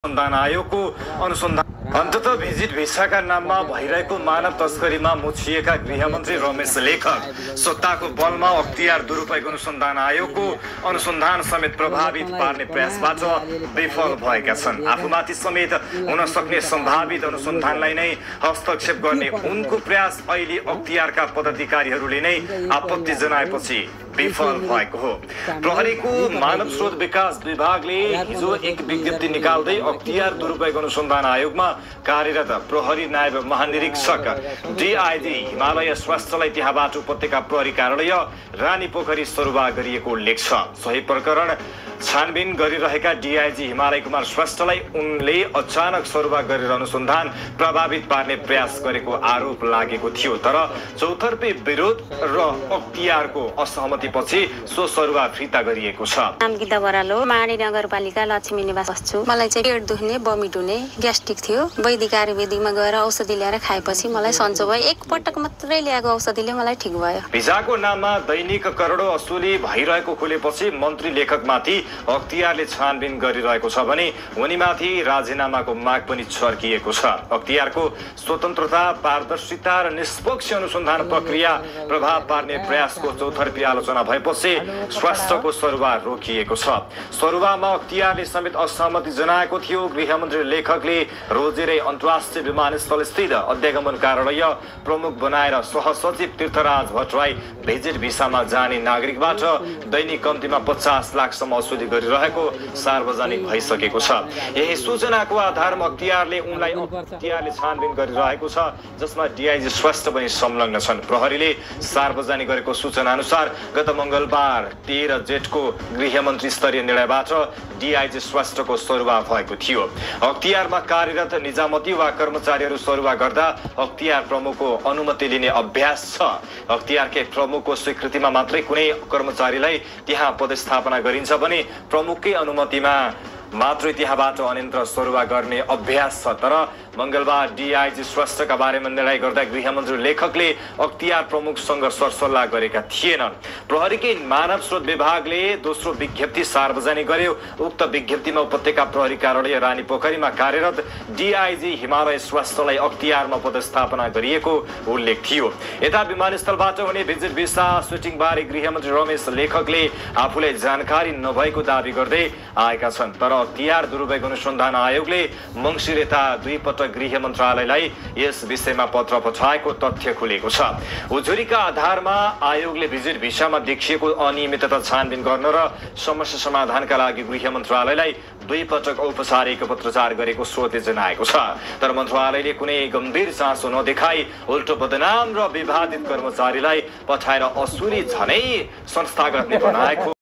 अनुसन्धान आयोगको अनुसन्धान अन्ततः भिजिट भिसाका नाममा भइरहेको मानव तस्करीमा मुछिएका गृहमन्त्री रमेश लेखक सत्ताको बलमा अख्तियार दुरुपयोग अनुसन्धान आयोगको अनुसन्धान समेत प्रभावित पार्ने प्रयासबाट विफल भएका छन्। आफूमाथि समेत हुन सक्ने सम्भावित अनुसन्धानलाई नै हस्तक्षेप गर्ने उनको प्रयास अहिले अख्तियारका पदाधिकारीहरूले नै आपत्ति जनाएपछि विफल भएको हो। प्रहरीको मानव स्रोत विकास विभागले हिजो एक विज्ञप्ति निकाल्दै अख्तियार दुरुपयोग अनुसन्धान आयोगमा कार्यरत प्रहरी नायब महानिरीक्षक डीआईजी हिमालय स्वास्थ्यलाई त्यहाँबाट उपत्यका प्रहरी कार्यालय रानीपोखरी सरुवा गरिएको उल्लेख छ। सही प्रकरण छानबिन गरिरहेका डीआईजी हिमालय कुमार श्रेष्ठलाई उनले अचानक सरुवा गरेर अनुसन्धान प्रभावित पार्ने प्रयास गरेको आरोप लागेको थियो, तर चौतर्फी विरोध र अख्तियारको असहमतिपछि सो सरुवा फिर्ता गरिएको छ। नाम गीता बराल हो, माडी नगरपालिका लक्ष्मी निवास बस्छु। मलाई चाहिँ पेट दुख्ने, बमिट हुने, ग्यास्ट्रिक थियो। वैदिक आयुर्वेदिकमा गएर औषधि ल्याएर खाएपछि मलाई सन्चो भयो। एक पटक मात्रै ल्याएको औषधिले मलाई ठिक भयो। भिसाको नाममा दैनिक करोडौं असुली भइरहेको खुलेपछि मन्त्री लेखकमाथि अख्तियारले छानबिन गरिरहेको छ भने उनीमाथि राजीनामाको माग पनि छर्किएको छ। अख्तियारको स्वतन्त्रता, पारदर्शिता र निष्पक्ष अनुसन्धान प्रक्रिया प्रभाव पार्ने प्रयासको चौतर्फी आलोचना भएपछि स्वास्थ्यको सरुवा रोकिएको छ। सरुवामा अख्तियारले समेत असहमति जनाएको थियो। गृहमन्त्री लेखकले रोजेरै अन्तर्राष्ट्रिय विमानस्थल स्थित अध्यागमन कार्यालय प्रमुख बनाएर सहसचिव तीर्थराज भट्टराई भिजिट भिसामा जाने नागरिकबाट दैनिक कम्तीमा 50 लाखसम्म असुली गरिरहेको सार्वजनिक भइसकेको छ। यही सूचनाको आधारमा अख्तियारले छानबिन गरिरहेको छ, जसमा डीआईजी श्रेष्ठ पनि संलग्न छन्। प्रहरीले सार्वजनिक गरेको सूचना अनुसार गत मंगलबार 13 जेठको गृहमन्त्री स्तरीय निर्णयबाट डीआईजी श्रेष्ठको सरुवा भएको थियो। अख्तियारमा कार्यरत निजामती वा कर्मचारीहरू सरुवा गर्दा अख्तियार प्रमुखको अनुमति लिने अभ्यास छ। अख्तियारकै प्रमुखको स्वीकृतिमा मात्रै कुनै कर्मचारीलाई त्यहाँ पदस्थापना गरिन्छ भने प्रमुखकै अनुमतिमा मात्रै त्यहाँबाट अन्यत्र सरुवा गर्ने अभ्यास छ। तर मंगलबार डीआईजी श्रेष्ठका बारेमा निर्णय गर्दा गृहमन्त्री लेखकले अख्तियार प्रमुखसँग सरसल्लाह गरेका थिएनन्। प्रहरीकै मानव स्रोत विभागले दोस्रो विज्ञप्ति सार्वजनिक गर्यो। उक्त विज्ञप्तिमा उपत्यका प्रहरी कार्यालय रानीपोखरीमा कार्यरत डीआईजी हिमालय श्रेष्ठलाई अख्तियारमा पदस्थापना गरिएको उल्लेख थियो। यता विमानस्थलबाट हुने भिजिट भिसा सुटिङ बारे गृहमन्त्री रमेश लेखकले आफूलाई जानकारी नभएको दावी गर्दै आएका छन्। तर अख्तियार दुरुपयोग अनुसन्धान आयोगले मंसिर यता 2 पटक गृह मन्त्रालयलाई यस विषयमा पत्र पठाएको तथ्य खुलेको छ। उजुरीका आधारमा आयोगले भिजिट भिसामा देखिएको अनियमितता छानबिन गर्न र समस्या समाधानका लागि गृह मन्त्रालयलाई 2 पटक औपचारिक पत्रचार गरेको स्रोतले जनाएको छ। तर मन्त्रालयले कुनै गम्भीर चासो नदेखाई उल्टो बदनाम र विवादित कर्मचारीलाई पठाएर असुली झनै संस्थागत नै बनाएको